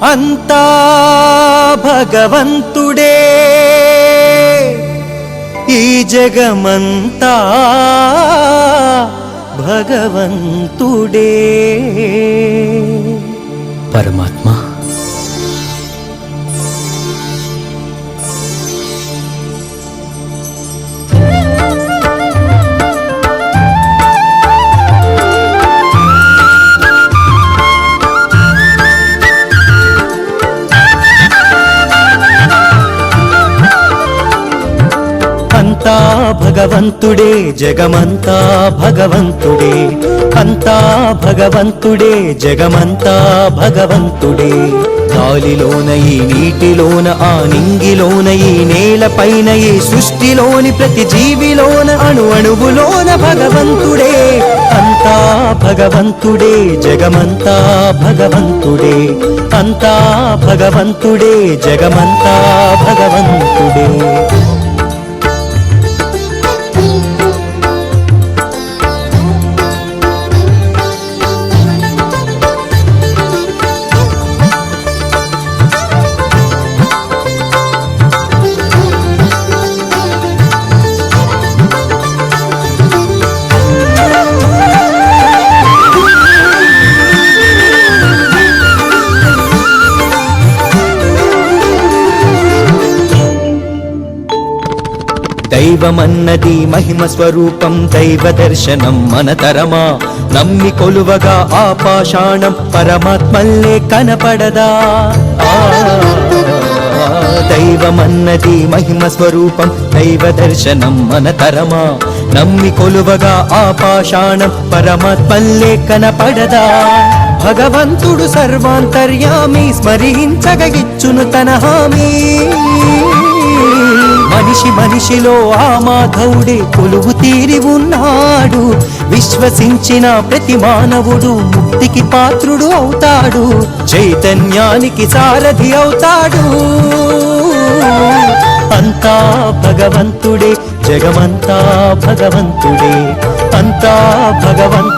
అంతా భగవంతుడే ఈ జగమంతా భగవంతుడే పరమాత్మ అంతా భగవంతుడే జగమంతా భగవంతుడే అంతా భగవంతుడే జగమంతా భగవంతుడే గాలిలోన ఈ నీటిలోన ఆ నింగిలోన ఈ నేలపైన ఈ సృష్టిలోని ప్రతి జీవిలోన అణు అణువులోన భగవంతుడే అంతా భగవంతుడే జగమంతా భగవంతుడే అంతా భగవంతుడే జగమంతా భగవంతుడే దైవమన్నది మహిమ స్వరూపం దైవ దర్శనం మనతరమా నమ్మి కొలువగా ఆపాషాణం పరమాత్మల్లే కనపడదా దైవమన్నది మహిమ స్వరూపం దైవ దర్శనం మనతరమా నమ్మి కొలువగా ఆపాషాణం పరమాత్మల్లే కనపడదా భగవంతుడు సర్వాంతర్యామి స్మరించగా ఇచ్చును తన హామీ మనిషి మనిషిలో ఆ మాధవుడే కొలువు తీరి ఉన్నాడు విశ్వసించిన ప్రతి మానవుడు ముక్తికి పాత్రుడు అవుతాడు చైతన్యానికి సారథి అవుతాడు అంతా భగవంతుడే జగమంతా భగవంతుడే అంతా భగవంతుడే